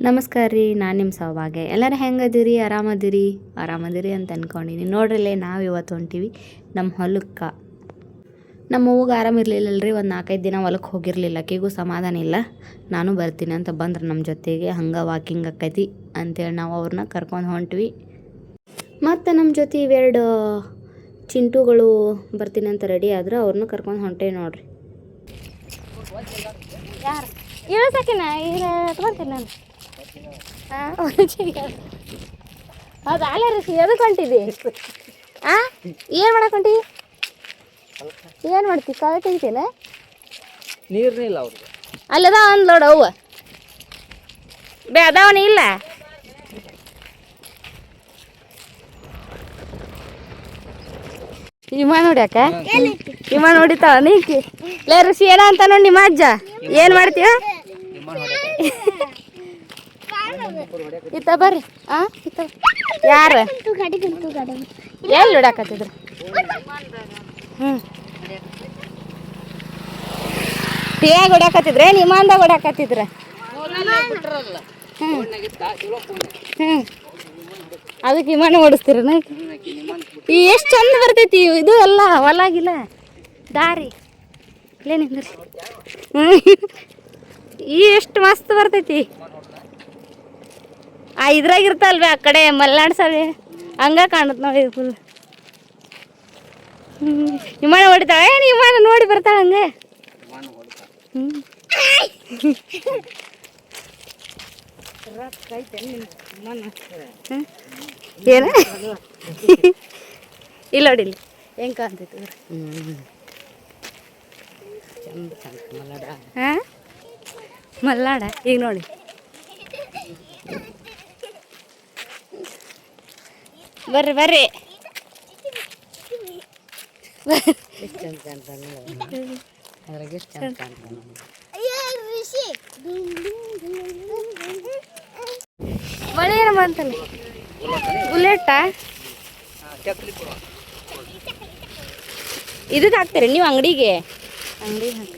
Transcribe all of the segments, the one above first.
ನಮಸ್ಕಾರ ರೀ, ನಾನು ನಿಮ್ಮ ಸೌಭಾಗ್ಯ. ಎಲ್ಲರೂ ಹೆಂಗದಿರಿ? ಆರಾಮದಿರಿ ಅಂತ ಅಂದ್ಕೊಂಡಿನಿ. ನೋಡ್ರಿಲ್ಲೇ ನಾವು ಇವತ್ತು ಹೊಂಟೀವಿ ನಮ್ಮ ಹೊಲಕ್ಕೆ. ನಮ್ಮ ಅವ್ವಗೆ ಆರಾಮಿರಲಿಲ್ಲಲ್ರಿ, ಒಂದು 4-5 ದಿನ ಹೊಲಕ್ಕೆ ಹೋಗಿರಲಿಲ್ಲ. ಆಕೆಗೂ ಸಮಾಧಾನ ಇಲ್ಲ. ನಾನು ಬರ್ತೀನಿ ಅಂತ ಬಂದ್ರೆ ನಮ್ಮ ಜೊತೆಗೆ. ಹಂಗೆ ವಾಕಿಂಗ್ ಆಕೈತಿ ಅಂತೇಳಿ ನಾವು ಅವ್ರನ್ನ ಕರ್ಕೊಂಡು ಹೊಂಟ್ವಿ. ಮತ್ತು ನಮ್ಮ ಜೊತೆ ಇವೆರಡು ಚಿಂಟುಗಳು ಬರ್ತೀನಿ ಅಂತ ರೆಡಿ ಆದ್ರೆ ಅವ್ರನ್ನ ಕರ್ಕೊಂಡು ಹೊಂಟೇವಿ ನೋಡ್ರಿ. ಯಾರು ಇಳಿಸಕಿನ ಬರ್ತೀನಿ ನಾನು. ಹೌದು, ಅಲ್ಲೇ ರೀ, ಎದಕ್ಕೆ ಹೊಂಟಿದ್ದಿ? ಏನು ಮಾಡಕ್ಕೆ ಹೊಂಟಿ? ಏನು ಮಾಡ್ತಿ? ಕಾಳು ತೆಗಿತೇನ? ನೀರೇ ಇಲ್ಲ ಅವ್ರಿಗೆ. ಅಲ್ಲದ ಒಂದು ಲೋಡ್ ಅವ್ವ ಅದಾವನ ಇಲ್ಲ. ವಿಮಾನ ನೋಡ್ಯಾಕ ವಿಮಾನ ಹೊಡಿತಾವ ನೀಕಿ ಲೇ ಋಷಿ ಏನ ಅಂತ ನೋಡಿ ನಿಮ್ಮ ಅಜ್ಜ. ಏನು ಮಾಡ್ತೀವ? ಇತ್ತ ಬರ್ರಿ. ಇತ್ತ ಯಾರು ಎಲ್ಲಿ ಹೊಡ್ಯಾಕತ್ತಿದ್ರು? ಹೇಗೆ ಹೊಡ್ಯಾಕತ್ತಿದ್ರೆ? ವಿಮಾನದಾಗ ಹೊಡ್ಯಾಕತ್ತಿದ್ರ? ಅದಕ್ಕೆ ವಿಮಾನ ಓಡಿಸ್ತೀರ? ಎಷ್ಟು ಚಂದ ಬರ್ತೈತಿ ಇದು ಎಲ್ಲ ಹೊಲಾಗಿಲ್ಲ ದಾರಿ. ಇಲ್ಲೇ ನಿಂದ್ರಿ. ಎಷ್ಟು ಮಸ್ತ್ ಬರ್ತೈತಿ. ಇದ್ರಾಗ ಇರ್ತಲ್ವಿ ಆ ಕಡೆ ಮಲ್ನಾಡ್ ಸರಿ ಹಂಗ ಕಾಣುತ್ತೆ ನೋಡಿ ಫುಲ್. ವಿಮಾನ ಹೊಡಿತಾಳೆ. ವಿಮಾನ ನೋಡಿ ಬರ್ತಾಳೆ ಹಂಗೆ. ಏನ ಇಲ್ಲ ನೋಡಿಲ್ಲ ಹೆಂಗೆ ಕಾಣ್ತೈತಿ. ಮಲ್ನಾಡ ಈಗ ನೋಡಿ. ಬರ್ರಿ ಬರ್ರಿ. ಮಳೆ ಏನು ಬಂತಲ್ಲ. ಬುಲೆಟಾ ಇದಕ್ಕೆ ಹಾಕ್ತೀರಿ ನೀವು ಅಂಗಡಿಗೆ? ಅಂಗಡಿ ಹಾಕ.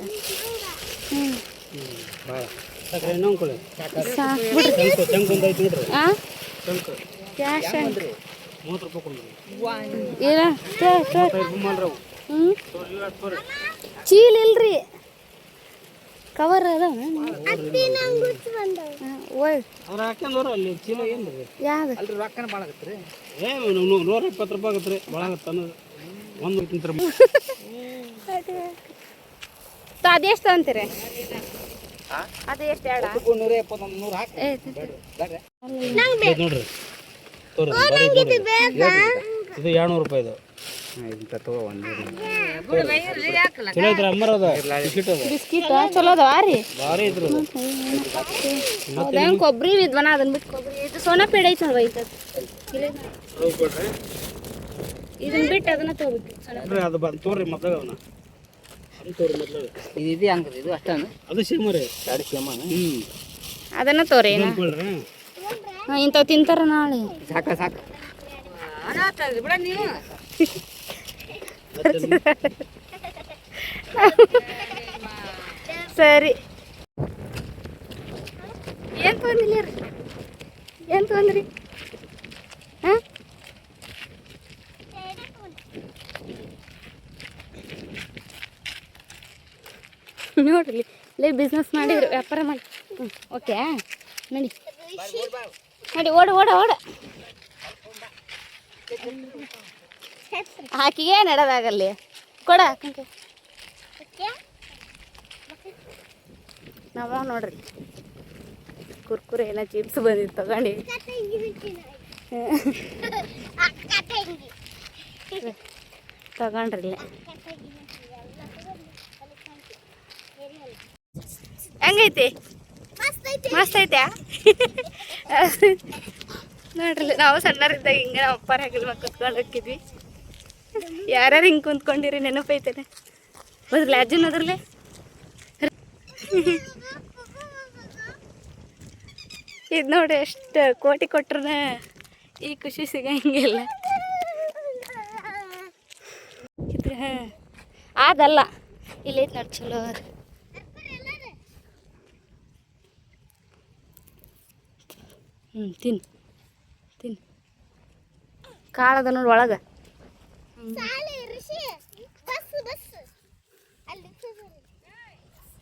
ಚೀಲ ಇಲ್ರಿ, ಕವರ್ ಅದಾವ. ಅದೆಷ್ಟು ಅಂತೀರಿ? ಅದು ಎಷ್ಟು? ಇದು 200 ರೂಪಾಯಿ. ಬಿಸ್ಕಿಟ್ ಚಲೋ ಅದಾವ ರೀ. ಕೊಬ್ಬರಿ ಇದ್ವನ ಅದನ್ನ ಬಿಟ್ಟು ಕೊಬ್ಬರಿ ಇದು ಸೋನಾ ಪೇಡ ಐತೆ ನೋಡ್ವ. ಇದನ್ನ ಬಿಟ್ಟು ಅದನ್ನ ತಗೋಬೇಕು. ಅದು ಬಂದು ತೋರಿ ಮೊದಲ ಇದು ಅಷ್ಟ ಅದು ಸೇಮರಿ ಎರಡು ಸೇಮ. ಅದನ್ನ ತೋರಿ ಇಂಥವು ತಿಂತಾರ ನಾಳೆ. ಸಾಕ ಸಾಕು ಬಿಡ ನೀವು. ಸರಿ. ಏನು ತೊಗೊಂದಿಲ್ಲ ರೀ? ಏನು ತೊಗೊಂದ್ರಿ? ನೋಡ್ರಿ ಲೇ ಬಿಸ್ನೆಸ್ ಮಾಡಿದ್ರು, ವ್ಯಾಪಾರ ಮಾಡಿ. ಓಕೆ ನಡಿ ನಡಿ, ಓಡ ಓಡ ಓಡ. ಆಕಿಗೆ ನಡೆದಾಗಲ್ಲಿ ಕೊಡ. ನಾವು ನೋಡ್ರಿ ಕುರ್ಕುರೆ ಏನೋ ಚಿಪ್ಸ್ ಬಂದಿತ್ತು ತಗೊಂಡು ತಗೊಂಡ್ರಿ. ಹೆಂಗೈತಿ? ಮಸ್ತ್ ಐತೆ ನೋಡ್ರಿ. ನಾವು ಸಣ್ಣರಿದ್ದಾಗ ಹಿಂಗೆ ನಮ್ಮ ಅಪ್ಪಾರ ಹೆಗಲ್ ಮ್ಯಾಗ ಕುತ್ಕೊಂಡು ಹೋಗಿದ್ವಿ. ಯಾರ್ಯಾರು ಹಿಂಗೆ ಕುಂತ್ಕೊಂಡಿರಿ ನೆನಪೈತೇನೆ? ಹೋದ್ರಲ್ಲ ಅಜ್ಜನ ಹೋದ್ರಲ್ಲೇ. ಇದು ನೋಡಿ ಎಷ್ಟು ಕೋಟಿ ಕೊಟ್ರನ ಈ ಖುಷಿ ಸಿಗಂಗಿಲ್ಲ. ಇದ್ರೆ ಅದಲ್ಲ ಇಲ್ಲೈತೆ ನೋಡಿ ಚಲೋ. ತಿನ್ನು ತಿನ್ನು ಕಾಳದ ನೋಡಿ ಒಳಗೆ.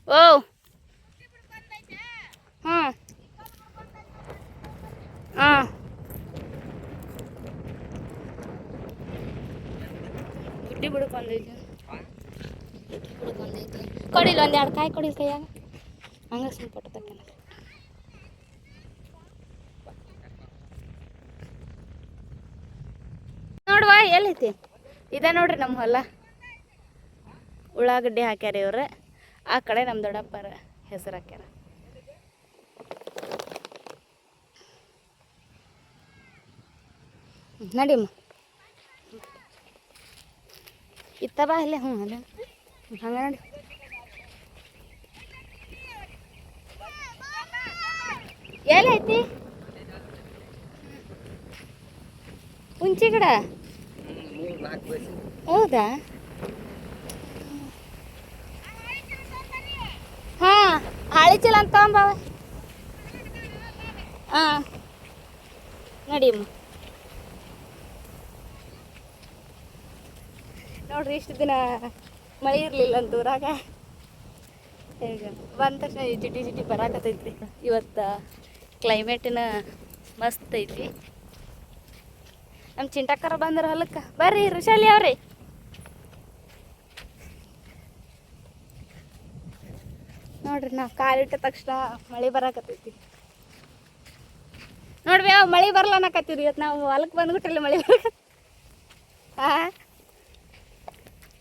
ಓ ಹಾಂ ಹಾಂ ಗುಡ್ಡಿ ಬಿಡಕ್ಕೆ ಬಂದೈತಿ. ಕೊಡಿಲ್ಲ ಒಂದು ಎರಡು ಕಾಯಿ ಕೊಡಿಲ್ಲ ಕೈಯಾಗ ಹಂಗೆ ಸುಮ್ಮನೆ ಪಟ್ಟತಕ್ಕ ನೋಡುವ ಎಲ್ಲೈತಿ. ಇದ ನೋಡ್ರಿ ನಮ್ಮ ಹೊಲ. ಉಳ್ಳಾಗಡ್ಡಿ ಹಾಕ್ಯಾರ ಇವ್ರು. ಆ ಕಡೆ ನಮ್ಮ ದೊಡ್ಡಪ್ಪರ ಹೆಸರು ಹಾಕ್ಯಾರ. ನಡಿಯಮ್ಮ ಇತ್ತ ಬಾ ಇಲ್ಲೇ. ಹ್ಞೂ ಅಲ್ಲ ಹಂಗೆ ನೋಡಿ. ಎಲ್ಲೈತಿ ಹುಂಚಿ ಗಿಡ? ಹೌದಾ? ಹಾಂ ಹಾಳಿ ಚೀಲ ಅಂತ ತಗೊಂಬಾವ. ಹಾಂ ನಡಿಯಮ್ಮ. ನೋಡ್ರಿ ಇಷ್ಟು ದಿನ ಮಳೆ ಇರಲಿಲ್ಲ ಅಂತ ಊರಾಗ. ಈಗ ಬಂದ ತಕ್ಷಣ ಜಿಟಿ ಜಿಟಿ ಬರಾಕತ್ತೈತ್ರಿ. ಇವತ್ತು ಕ್ಲೈಮೇಟಿನ ಮಸ್ತ್ ಐತಿ. ನಮ್ಮ ಚಿಂಟಕ್ಕರ ಬಂದ್ರೆ ಹೊಲಕ್ಕೆ. ಬರ್ರಿ ಋಷಾಲಿ ಅವ್ರಿ. ನೋಡ್ರಿ ನಾವು ಕಾಲಿಟ್ಟ ತಕ್ಷಣ ಮಳೆ ಬರಾಕತ್ತೈತಿ. ನೋಡ್ರಿ ಯಾವ ಮಳೆ ಬರಲ್ಲ ಅನ್ನಕತ್ತೀವಿ ಇವತ್ತು. ನಾವು ಹೊಲಕ್ಕೆ ಬಂದ್ಬಿಟ್ರಲ್ಲ ಮಳೆ ಬರಕ. ಹಾಂ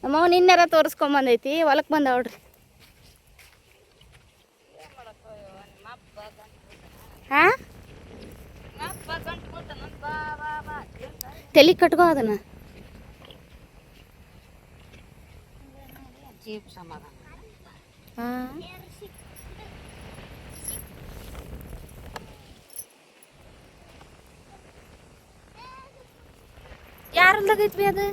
ನಮ್ಮವ್ ನಿನ್ನೆರ ತೋರಿಸ್ಕೊಂಬಂದೈತಿ. ಹೊಲಕ್ಕೆ ಬಂದ ನೋಡ್ರಿ. ಹಾಂ ತಲೆ ಕಟ್ಕೋ ಅದನ್ನ. ಹಾಂ ಯಾರಲ್ದಾಗೈತ್ವಿ ಅದು?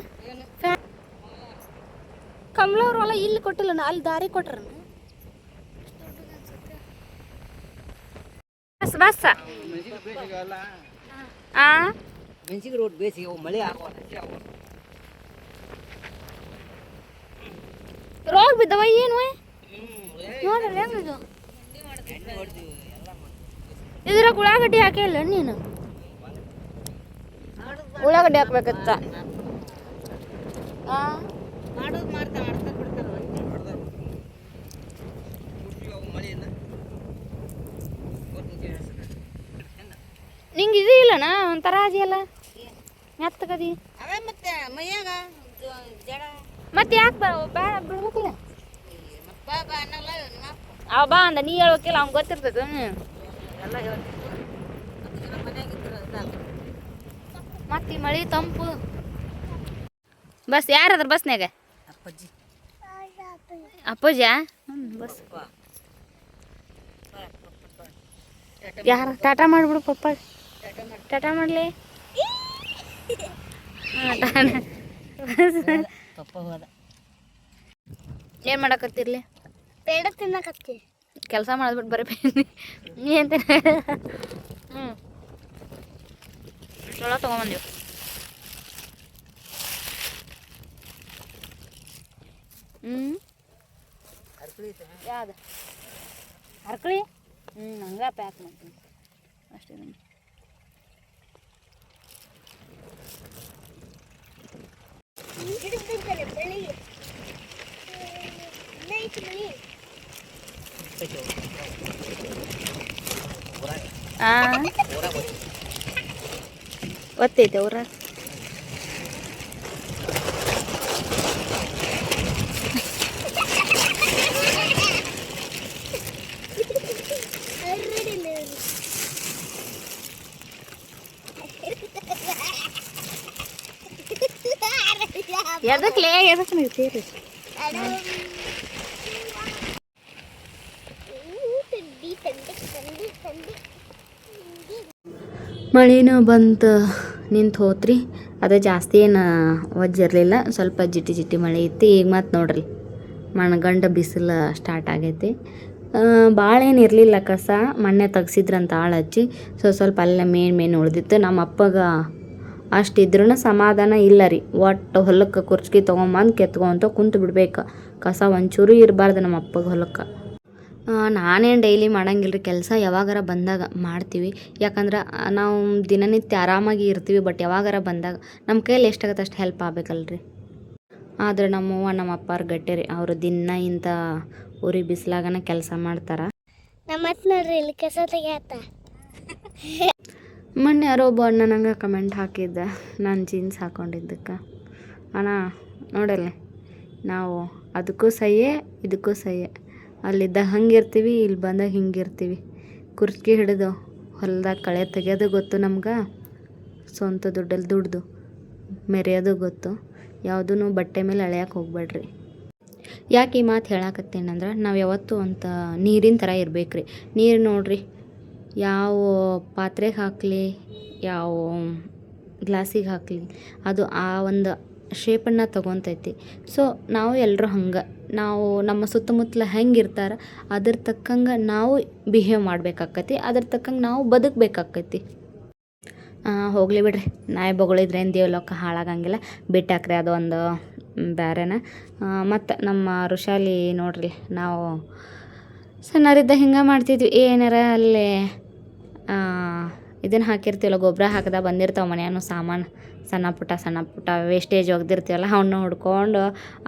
ಕಮಲವ್ರ ಹೊಲ ಇಲ್ಲಿ ಕೊಟ್ಟಿಲ್ಲ, ಅಲ್ಲಿ ದಾರಿ ಕೊಟ್ರ. ಬಸ್ ಬಸ್ ಮೆಣಸಿಗೆ ರೋಡ್ ಬೇಸಿಗೆ ಮಳೆ ರೋಡ್ ಬಿದ್ದವ ಏನು ನೋಡ್ರಿ ಹೆಂಗಿದು. ಇದ್ರಾಗ ಉಳ್ಳಾಗಡ್ಡಿ ಹಾಕಿಲ್ಲ ನೀನು? ಉಳ್ಳಾಗಡ್ಡಿ ಹಾಕ್ಬೇಕತ್ತ. ನಿಂಗೆ ಇದು ಇಲ್ಲಣ್ಣ ಒಂಥರ ಅದಿಯಲ್ಲ ಮೆತ್ತಗದಿ. ಮತ್ತೆ ಯಾಕೆ ಬೇಡ ಬಿಡ್ಬೇಕಿಲ್ಲ? ಅವ ಬಾ ಅಂದ, ನೀ ಹೇಳ್ಬೇಕಿಲ್ಲ, ಅವ್ನು ಗೊತ್ತಿರ್ತದ. ಮತ್ತೆ ಮಳೆ ತಂಪು. ಬಸ್ ಯಾರದ್ರ ಬಸ್ನ್ಯಾಗ? ಅಪ್ಪಾಜಿ ಅಪ್ಪಾಜಿಯಾ? ಬಸ್ ಯಾರ ಟಾಟಾ ಮಾಡಿಬಿಡು ಪಪ್ಪ. ಟಾಟಾ ಮಾಡಲಿ. ಪಪ್ಪ ಹೋದ. ಏನು ಮಾಡಕತ್ತಿರ್ಲಿ? ಪೇಡ ತಿನ್ನಕತ್ತಿ. ಕೆಲಸ ಮಾಡಿದ್ಬಿಟ್ಟು ಬರೀ ನೀ ಅಂತ. ಹ್ಞೂ ಚಲೋ ತೊಗೊಂಬಂದೀವಿ. ಯಾವ್ದು ಹರ್ಕಳಿ? ಹಂಗೆ ಪ್ಯಾಕ್ ಮಾಡ್ತೀನಿ ಅಷ್ಟೇ. ನಮ್ಗೆ ಒತ್ತೈತೆ ಅವ್ರ. ಎದಕ್ಲೇ ಎದಕ್ಕೆ ನೀವು ಸೇರಿ? ಮಳೆನೂ ಬಂತು ನಿಂತು ಹೋತ್ರಿ. ಅದು ಜಾಸ್ತಿ ಏನು ಒಜ್ಜಿರಲಿಲ್ಲ, ಸ್ವಲ್ಪ ಜಿಟಿ ಜಿಟಿ ಮಳೆ ಇತ್ತು. ಈಗ ಮತ್ತೆ ನೋಡ್ರಿ ಮಣಗಂಡ ಬಿಸಿಲು ಸ್ಟಾರ್ಟ್ ಆಗೈತಿ. ಭಾಳ ಏನು ಇರಲಿಲ್ಲ ಕಸ, ಮೊನ್ನೆ ತೆಗ್ಸಿದ್ರಂತ ಆಳು ಹಚ್ಚಿ. ಸ್ವಲ್ಪ ಅಲ್ಲೇ ಮೇನ್ ಉಳ್ದಿತ್ತು. ನಮ್ಮ ಅಪ್ಪಗೆ ಅಷ್ಟಿದ್ರೂ ಸಮಾಧಾನ ಇಲ್ಲ ರೀ. ಒಟ್ಟು ಹೊಲಕ್ಕೆ ಕುರ್ಚಿಗೆ ತೊಗೊಂಬಂದು ಕೆತ್ಕೊಂತ ಕುಂತು ಬಿಡ್ಬೇಕು. ಕಸ ಒಂಚೂರು ಇರಬಾರ್ದು ನಮ್ಮ ಅಪ್ಪಗೆ ಹೊಲಕ್ಕೆ. ನಾನೇನು ಡೈಲಿ ಮಾಡಂಗಿಲ್ಲ ರೀ ಕೆಲಸ, ಯಾವಾಗಾರ ಬಂದಾಗ ಮಾಡ್ತೀವಿ. ಯಾಕಂದ್ರೆ ನಾವು ದಿನನಿತ್ಯ ಆರಾಮಾಗಿ ಇರ್ತೀವಿ. ಬಟ್ ಯಾವಾಗಾರ ಬಂದಾಗ ನಮ್ಮ ಕೈಯಲ್ಲಿ ಎಷ್ಟಾಗತ್ತೆ ಅಷ್ಟು ಹೆಲ್ಪ್ ಆಗ್ಬೇಕಲ್ರಿ. ಆದರೆ ನಮ್ಮವ್ವ ನಮ್ಮ ಅಪ್ಪಾರು ಗಟ್ಟಿ ರೀ. ಅವರು ದಿನ ಇಂಥ ಉರಿ ಬಿಸಿಲಾಗನ ಕೆಲಸ ಮಾಡ್ತಾರೆ. ನಮ್ಮ ಅತ್ತ ನೋಡ್ರಿ ಇಲ್ಲಿ ಕಸ ತೆಗಿಯತ್ತ. ಮೊನ್ನೆ ಯಾರೋ ಒಬ್ಬ ಅಣ್ಣ ನಂಗೆ ಕಮೆಂಟ್ ಹಾಕಿದ್ದ ನಾನು ಜೀನ್ಸ್ ಹಾಕ್ಕೊಂಡಿದ್ದಕ್ಕೆ. ಅಣ್ಣ ನೋಡಲ್ಲಿ, ನಾವು ಅದಕ್ಕೂ ಸಹಿಯೇ ಇದಕ್ಕೂ ಸಹಿಯೇ. ಅಲ್ಲಿದ್ದಾಗ ಹಂಗೆ ಇರ್ತೀವಿ, ಇಲ್ಲಿ ಬಂದಾಗ ಹಿಂಗೆ ಇರ್ತೀವಿ. ಕುರ್ಕಿ ಹಿಡಿದು ಹೊಲ್ದಾಗ ಕಳೆ ತೆಗೆಯೋದು ಗೊತ್ತು ನಮ್ಗೆ, ಸ್ವಂತ ದುಡ್ಡಲ್ಲಿ ದುಡ್ದು ಮೆರೆಯೋದು ಗೊತ್ತು. ಯಾವುದೂ ಬಟ್ಟೆ ಮೇಲೆ ಎಳೆಯಕ್ಕೆ ಹೋಗ್ಬೇಡ್ರಿ. ಯಾಕೆ ಈ ಮಾತು ಹೇಳಕತ್ತೇನಂದ್ರೆ, ನಾವು ಯಾವತ್ತೂ ಅಂತ ನೀರಿನ ಥರ ಇರ್ಬೇಕು ರೀ. ನೀರು ನೋಡ್ರಿ, ಯಾವ ಪಾತ್ರೆಗೆ ಹಾಕಲಿ, ಯಾವ ಗ್ಲಾಸಿಗೆ ಹಾಕಲಿ, ಅದು ಆ ಒಂದು ಶೇಪನ್ನು ತೊಗೊತೈತಿ. ಸೊ ನಾವು ಎಲ್ಲರೂ ಹಂಗೆ, ನಾವು ನಮ್ಮ ಸುತ್ತಮುತ್ತಲ ಹೆಂಗೆ ಇರ್ತಾರೆ ಅದ್ರ ತಕ್ಕಂಗೆ ನಾವು ಬಿಹೇವ್ ಮಾಡ್ಬೇಕಾಕತಿ, ಅದ್ರ ತಕ್ಕಂಗೆ ನಾವು ಬದುಕಬೇಕಾಕೈತಿ. ಹೋಗಲಿ ಬಿಡ್ರಿ, ನಾಯಿ ಬೊಗಳಿದ್ರೇನು ದೇವ್ಲೋಕ ಹಾಳಾಗಂಗಿಲ್ಲ. ಬಿಟ್ಟಾಕ್ರಿ ಅದು ಒಂದು ಬೇರೆನ. ಮತ್ತು ನಮ್ಮ ಋಷಾಲಿ ನೋಡ್ರಿ, ನಾವು ಸಣ್ಣರಿದ್ದ ಹಿಂಗೆ ಮಾಡ್ತಿದ್ವಿ. ಏನಾರ ಅಲ್ಲೇ ಇದನ್ನು ಹಾಕಿರ್ತೀವಲ್ಲ, ಗೊಬ್ಬರ ಹಾಕಿದ ಬಂದಿರ್ತಾವೆ ಮನೆಯೂ ಸಾಮಾನು, ಸಣ್ಣ ಪುಟ್ಟ ವೇಸ್ಟೇಜ್ ಒಗ್ದಿರ್ತೀವಲ್ಲ, ಅವನ್ನ ಹುಡ್ಕೊಂಡು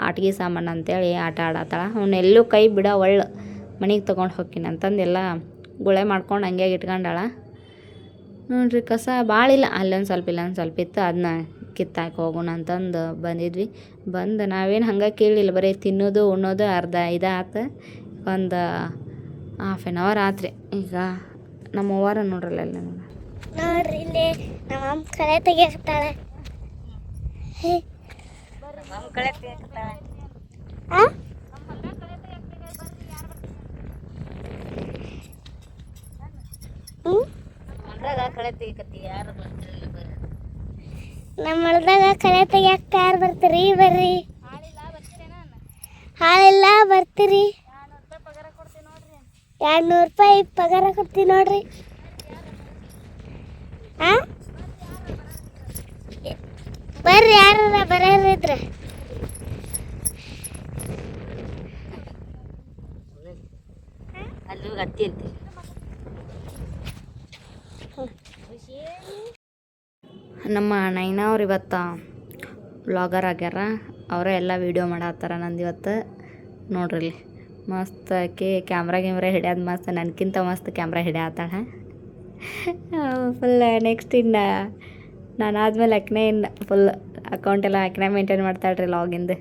ಆಟಿಗೆ ಸಾಮಾನು ಅಂತೇಳಿ ಆಟ ಆಡತ್ತಾಳ. ಅವನ್ನೆಲ್ಲೂ ಕೈ ಬಿಡ ಒಳ್ಳೆ ಮನೆಗೆ ತೊಗೊಂಡು ಹೋಗ್ತೀನಿ ಅಂತಂದು ಎಲ್ಲ ಗುಳೆ ಮಾಡ್ಕೊಂಡು ಹಂಗೆ ಇಟ್ಕೊಂಡಾಳ ನೋಡ್ರಿ. ಕಸ ಭಾಳಿಲ್ಲ, ಅಲ್ಲೊಂದು ಸ್ವಲ್ಪ ಇಲ್ಲೊಂದು ಸ್ವಲ್ಪ ಇತ್ತು, ಅದನ್ನ ಕಿತ್ತಾಕಿ ಹೋಗೋಣ ಅಂತಂದು ಬಂದಿದ್ವಿ. ಬಂದು ನಾವೇನು ಹಂಗೆ ಕೇಳಿಲ್ಲ, ಬರೀ ತಿನ್ನೋದು ಉಣ್ಣೋದು ಅರ್ಧ ಇದಾತು. ಒಂದು ½ hour ಆತ್ರಿ. ಈಗ ನಮ್ಮ ಅವ್ವಾರ ನೋಡ್ರಲ್ಲ ಎಲ್ಲ ನೋಡ್ರಿ ಇಲ್ಲಿ ನಮ್ಮ ಅಮ್ಮ ಕಳೆ ತೆಗಿಯಕತ್ತಾಳೆ. ಕಳೆ ತೆಗಿಯಕತ್ತಾಳೆ. ಕಳೆ ತೆಗಿಯಕತ್ತಿ ಯಾರು ಬರ್ತಿರಲಿಲ್ಲ ಬರ್ರಿ. ನಮ್ಮ ಹೊಲ್ದಾಗ ಕಳೆ ತೆಗಿಯಕ್ಕೆ ಯಾರು ಬರ್ತೀರಿ? ಬರ್ರಿ. ಹಾಲಿಲ್ಲ ಬರ್ತೀರಿ? 200 ರೂಪಾಯಿ ಪಗಾರ ಕೊಡ್ತೀವಿ ನೋಡ್ರಿ. ಬರ್ರಿ, ಯಾರ ಬರೋರಿದ್ರೆ. ಅಲ್ಲಿ ಹೋಗಿ ಅತ್ತಿ ಅಂತೀವಿ. ನಮ್ಮ ನೈನವ್ರು ಇವತ್ತು ವ್ಲಾಗರ್ ಆಗ್ಯಾರ. ಅವರೇ ಎಲ್ಲ ವೀಡಿಯೋ ಮಾಡತ್ತಾರ ನಂದು ಇವತ್ತು. ನೋಡ್ರಿ ಮಸ್ತ್ ಆಕಿ ಕ್ಯಾಮ್ರಾ ಹಿಡಿಯೋದು ಮಸ್ತ್, ನನಗಿಂತ ಮಸ್ತ್ ಕ್ಯಾಮ್ರಾ ಹಿಡಿಯತ್ತಾಳ ಫುಲ್. ನೆಕ್ಸ್ಟ್ ಇನ್ನು ನಾನು ಆದಮೇಲೆ ಅಕ್ಕನೇ ಇನ್ನು ಫುಲ್ ಅಕೌಂಟೆಲ್ಲ ಅಕ್ಕನೇ ಮೇಂಟೈನ್ ಮಾಡ್ತಾಳ್ರಿ ಲಾಗಿಂದು.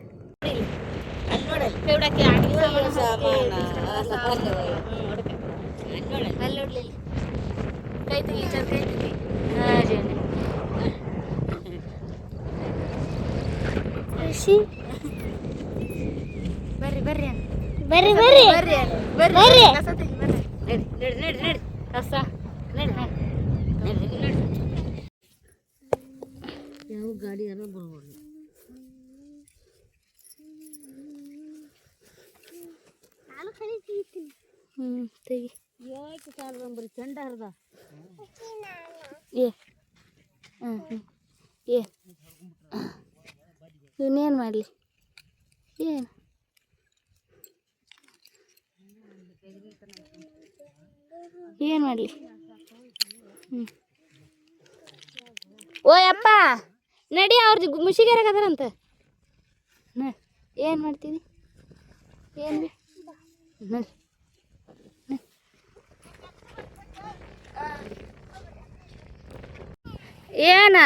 ಬರ್ರಿ ಬರ್ರಿ ಬರ್ರಿ ಬರ್ರಿ ಬರ್ರಿ. ಕಸ ಯಾವ ಗಾಡಿ ಯಾರೋ ಬರ್ಬೋದು. ನಾನು ಕರೆ ತೆಗಿತೀನಿ. ತೆಗಿ. ಯಾಕೆ ಕಾಲ ಬರೀ ಚಂಡ ಹರಿದ ಏ ಏ ಇನ್ನೇನು ಮಾಡಲಿ, ಏನು ಏನು ಮಾಡಲಿ. ಓಯಪ್ಪ ನಡಿ, ಅವ್ರದ್ದು ಮುಷಿಗೆರಾಗದಾರಂತ. ಏನು ಮಾಡ್ತೀನಿ, ಏನು ನಡಿ. ಏನ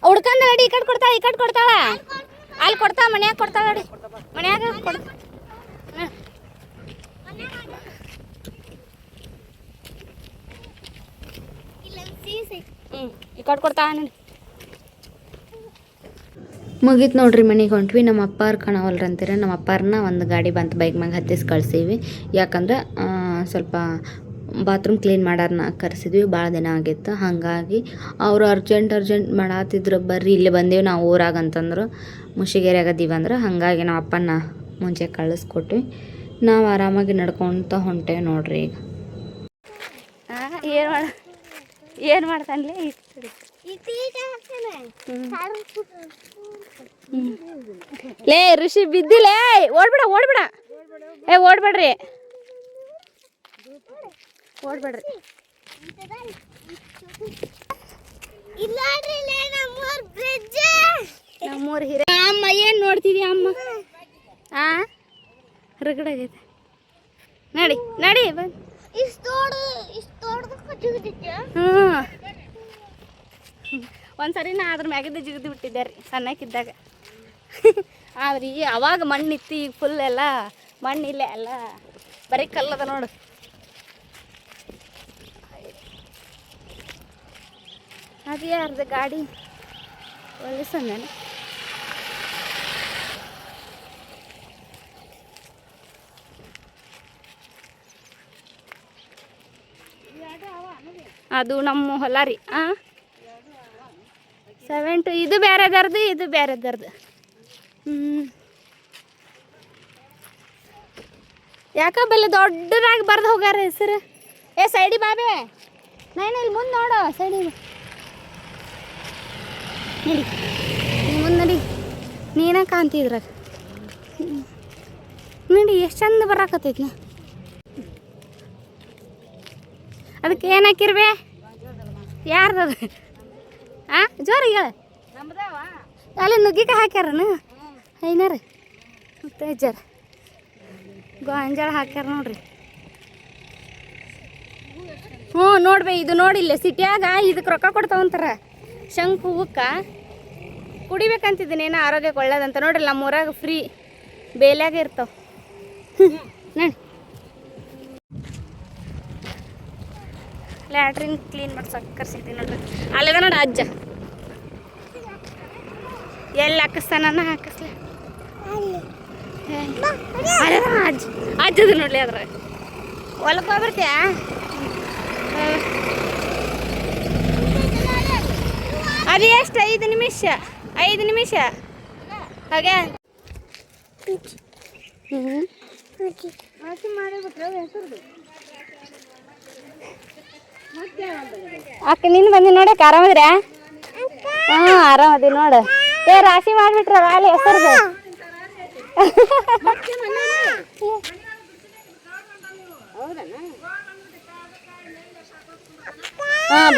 ಹುಡ್ಕಂದ ನಡಿ, ಈ ಕಡೆ ಕೊಡ್ತಾಳ, ಈ ಕಡೆ ಕೊಡ್ತಾಳ, ಅಲ್ಲಿ ಕೊಡ್ತಾಳ, ಮನ್ಯಾಗ ಕೊಡ್ತಾಳ ನೋಡಿ, ಮನ್ಯಾಗ ಕೊಡ್. ಈ ಕಡೆ ಕೊಡ್ತಾಳ ನೋಡಿ. ಮುಗೀತು ನೋಡ್ರಿ, ಮನೆಗೆ ಹೊಂಟ್ವಿ. ನಮ್ಮ ಅಪ್ಪಾರು ಕಾಣವಲ್ರಿ ಅಂತೀರ. ನಮ್ಮ ಅಪ್ಪಾರನ್ನ ಒಂದು ಗಾಡಿ ಬಂತು, ಬೈಕ್ ಮ್ಯಾಗ ಹತ್ತಿಸಿ ಕಳ್ಸೀವಿ. ಯಾಕಂದ್ರೆ ಸ್ವಲ್ಪ ಬಾತ್ರೂಮ್ ಕ್ಲೀನ್ ಮಾಡಾರನ್ನ ಕರೆಸಿದ್ವಿ, ಭಾಳ ದಿನ ಆಗಿತ್ತು. ಹಾಗಾಗಿ ಅವರು ಅರ್ಜೆಂಟ್ ಮಾಡತ್ತಿದ್ರು, ಬರ್ರಿ ಇಲ್ಲೇ ಬಂದೀವಿ ನಾವು ಊರಾಗ ಅಂತಂದ್ರು. ಮುಷಿಗೆರೆಯಾಗ ಅದೀವಿ ಅಂದ್ರೆ ಹಾಗಾಗಿ ನಾವು ಅಪ್ಪನ ಮುಂಚೆ ಕಳಿಸ್ಕೊಟ್ವಿ. ನಾವು ಆರಾಮಾಗಿ ನಡ್ಕೊತ ಹೊಂಟೇವೆ ನೋಡ್ರಿ ಈಗ. ಏನು ಮಾಡ್ತಾನೆ ಲೇ ಋಷಿ ಬಿದ್ದಿಲ್ಲ, ಓಡ್ಬೇಡ ಓಡ್ಬೇಡ್ರಿ ನಮ್ಮೂರ್ ಹಿರೇ ಅಮ್ಮ. ಏನು ನೋಡ್ತಿದ್ಯಾ ಅಮ್ಮ? ಹೊರಗಡಾಗೈತೆ ನಡಿ ಬಂದು. ಒಂದ್ಸರಿ ನಾ ಅದ್ರ ಮ್ಯಾಗಿದ್ದ ಜಿಗಿದು ಬಿಟ್ಟಿದ್ದೆ ರೀ ಸಣ್ಣಕ್ಕಿದ್ದಾಗ. ಆದ್ರೆ ಈಗ ಅವಾಗ ಮಣ್ಣಿತ್ತು, ಈಗ ಫುಲ್ ಎಲ್ಲ ಮಣ್ಣಿಲ್ಲ, ಎಲ್ಲ ಬರೀ ಕಲ್ಲದ ನೋಡು. ಅದು ಯಾರ್ದು ಗಾಡಿ ಒಲಿಸಂದೇನೆ? ಅದು ನಮ್ಮ ಹೊಲ ರೀ. 7 ಇದು ಬೇರೆದರ್ದು, ಇದು ಬೇರೆದರ್ದು. ಯಾಕ ಬಲ್ಲ ದೊಡ್ಡದಾಗಿ ಬರ್ದು ಹೋಗ್ಯಾರ ಹೆಸರು. ಸೈಡಿ ಬಾಬೆ ನಾನು ಇಲ್ಲಿ ಮುಂದೆ ನೋಡು, ಸೈಡಿಗೆ ನಡಿ, ಮುಂದೆ ನಡಿ, ನೀನ ಕಾಣ್ತಿದ್ರಾಗ ನಡಿ. ಎಷ್ಟು ಚಂದ ಬರಾಕತ್ತೈತಿ. ಅದಕ್ಕೆ ಏನು ಹಾಕಿರ್ಬೇ? ಯಾರ್ದದು? ಜೋರಿಗೆ ಹೇಳ. ಅಲ್ಲಿ ನುಗ್ಗಿಕಾಯಿ ಹಾಕ್ಯಾರನು ಐನಾರ ಮತ್ತೆ ಜರ ಗೋಂಜಾಳ ಹಾಕ್ಯಾರ ನೋಡ್ರಿ. ನೋಡ್ಬೇ, ಇದು ನೋಡಿಲ್ಲ ಸಿಟಿಯಾಗ ಇದಕ್ಕೆ ರೊಕ್ಕ ಕೊಡ್ತಾವಂತಾರ. ಶಂಖ ಹೂವಕ್ಕೆ ಕುಡಿಬೇಕಂತಿದ್ದೀನಿ, ಏನೋ ಆರೋಗ್ಯಕ್ಕೆ ಒಳ್ಳೇದಂತ. ನೋಡ್ರಿ ನಮ್ಮ ಊರಾಗ ಫ್ರೀ ಬೇಲ್ಯಾಗ ಇರ್ತಾವ. ನೋಡಿ ಲ್ಯಾಟ್ರಿನ್ ಕ್ಲೀನ್ ಮಾಡ್ಸೋಕೆ ಕರ್ಸಿದ್ದೀನಿ ನೋಡ್ರಿ. ಅಲ್ಲದ ನೋಡಿ ಅಜ್ಜ ಎಲ್ಲಿ ಹಾಕಿಸ್ತಾನ ಹಾಕಿಸ್ಲಿ. ಅಜ್ಜದು ನೋಡ್ಲಿ ಅದ್ರ ಹೊಲಕ್ಕೆ ಹೋಗ್ಬರ್ತೀಯ? ಅದು ಎಷ್ಟು? 5 ನಿಮಿಷ ಹಾಗೆ ಅಕ್ಕ ನಿನ್ನ ಬಂದಿ ನೋಡಕ್ಕೆ. ಆರಾಮದ್ರಾ? ಆರಾಮದಿ ನೋಡು. ರಾಶಿ ಮಾಡಿಬಿಟ್ರ ಅಲ್ಲಿ ಹೆಸರು.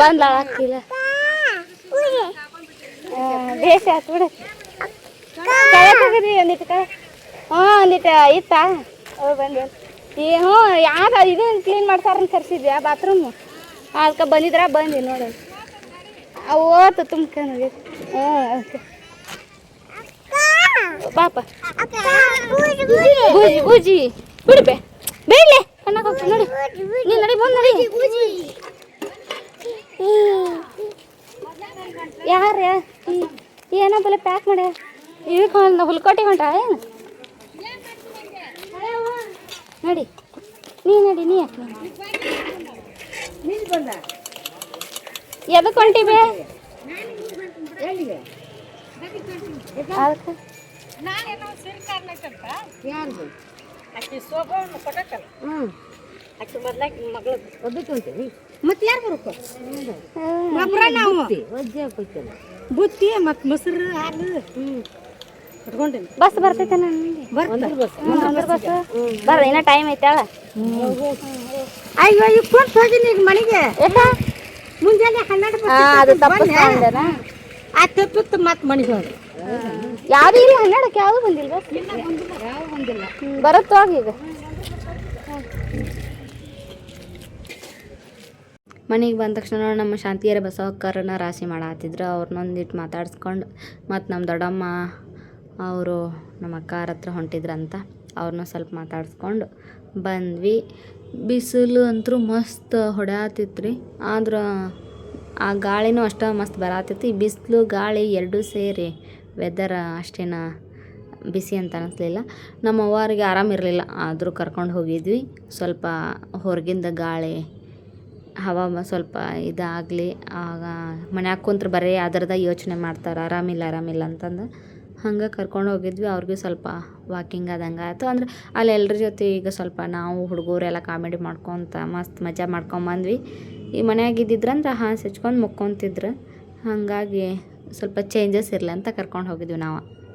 ಬಂದ್ಲ ಹಾಕಿಲ್ಲ. ಬೇಷ ಆಯ್ತು ಬಿಡು. ಕಳೆ ಒಂದಿಟ್ಟು ಕಳೆ. ಒಂದಿಟ್ಟು ಇತ್ತಾ ಬಂದಿ. ಯಾವ್ದು ಇದು ಕ್ಲೀನ್ ಮಾಡ್ತಾರಂತ ಕರ್ಸಿದ್ಯಾ ಬಾತ್ರೂಮು? ಅದಕ್ಕೆ ಬಂದಿ ನೋಡಿ. ಓತು ತುಂಬ್ಕೊಂಡು ಓಕೆ ಪಾಪ ಬೂಜಿ ಬಿಡ್ಬೆ ಬೇಡಲೆ ಕಣ್ಣಾಗ ಹೋಗ್ತೀನಿ ನೋಡಿ. ನೀನು ನಡಿ ಬಂದು ನಡಿ. ಯಾರ ಏನೋ ಬಲೆ ಪ್ಯಾಕ್ ಮಾಡಿ ಇದಕ್ಕೆ ಹುಲ್ಕೋಟಿ ಹೊಂಟ ಏನು? ನಡಿ ನೀ ಯಾಕೆ ಎದಕ್ಕೆ ಹೊಂಟಿಬೆ? ಅದಕ್ಕೆ ಮತ್ತೆ ಯಾರು ಬರಬೇಕು? ಬುತ್ತಿ ಮತ್ತು ಮೊಸರು ಹಾಲು ಕಟ್ಕೊಂಡೇನಿ. ಬಸ್ ಬರ್ತೈತೆ ಬರ್ರ, ಇನ್ನೂ ಟೈಮ್ ಐತಳ. ಅಯ್ಯೋ ಈಗ ಕೊಟ್ಟು ಹೋಗಿನಿ ಈಗ ಮನೆಗೆ. ಮುಂಜಾನೆ 12 ಅದು ತಪ್ಪಿಸ್ಕೊಂಡೇನ? ಆ ತಪ್ಪಿತ್ತು ಮತ್ತೆ ಮನೆಗೆ ಹೋಗಿ. ಯಾವ್ದು ಇಲ್ಲ 12ಕ್ಕೆ ಯಾವುದು ಬಂದಿಲ್ಲ. ಯಾವ ಬಂದಿಲ್ಲ. ಬರುತ್ತ ಹೋಗಿ ಈಗ. ಮನೆಗೆ ಬಂದ ತಕ್ಷಣ ನಮ್ಮ ಶಾಂತಿಯರ ಬಸವಕ್ಕರನ್ನ ರಾಶಿ ಮಾಡತ್ತಿದ್ರು. ಅವ್ರನ್ನೊಂದಿಟ್ಟು ಮಾತಾಡ್ಸ್ಕೊಂಡು ಮತ್ತು ನಮ್ಮ ದೊಡ್ಡಮ್ಮ ಅವರು ನಮ್ಮ ಅಕ್ಕಾರ ಹತ್ರ ಹೊಂಟಿದ್ರಂತ. ಅವ್ರನ್ನ ಸ್ವಲ್ಪ ಮಾತಾಡ್ಸ್ಕೊಂಡು ಬಂದ್ವಿ. ಬಿಸಿಲು ಅಂತೂ ಮಸ್ತ್ ಹೊಡ್ಯಾತಿತ್ತು. ಆದ್ರೆ ಆ ಗಾಳಿನೂ ಅಷ್ಟು ಮಸ್ತ್ ಬರತ್ತಿತ್ತು. ಈ ಬಿಸಿಲು ಗಾಳಿ ಎರಡೂ ಸೇರಿ ವೆದರ್ ಅಷ್ಟೇನ ಬಿಸಿ ಅಂತ ಅನ್ನಿಸ್ಲಿಲ್ಲ. ನಮ್ಮ ಅವ್ವರಿಗೆ ಆರಾಮಿರಲಿಲ್ಲ, ಆದರೂ ಕರ್ಕೊಂಡು ಹೋಗಿದ್ವಿ. ಸ್ವಲ್ಪ ಹೊರಗಿಂದ ಗಾಳಿ ಹವಾ ಸ್ವಲ್ಪ ಇದಾಗಲಿ, ಆಗ ಮನ್ಯಾಗ ಕುಂತ್ರೆ ಬರೀ ಅದರದ ಯೋಚನೆ ಮಾಡ್ತಾರೆ ಆರಾಮಿಲ್ಲ ಅಂತಂದು. ಹಂಗೆ ಕರ್ಕೊಂಡು ಹೋಗಿದ್ವಿ. ಅವ್ರಿಗೆ ಸ್ವಲ್ಪ ವಾಕಿಂಗ್ ಆದಂಗೆ ಆಯ್ತು. ಅಂದ್ರೆ ಅಲ್ಲಿ ಎಲ್ಲರ ಜೊತೆ ಈಗ ಸ್ವಲ್ಪ ನಾವು ಹುಡುಗರೆಲ್ಲ ಕಾಮಿಡಿ ಮಾಡ್ಕೊತ ಮಸ್ತ್ ಮಜಾ ಮಾಡ್ಕೊಂಬಂದ್ವಿ. ಈ ಮನ್ಯಾಗ ಇದ್ದಿದ್ರಂದ್ರೆ ಹಾಸು ಹಚ್ಕೊಂಡು ಮುಕ್ಕೊಂತಿದ್ರು. ಹಾಗಾಗಿ ಸ್ವಲ್ಪ ಚೇಂಜಸ್ ಇರಲಿ ಅಂತ ಕರ್ಕೊಂಡು ಹೋಗಿದ್ವಿ ನಾವು.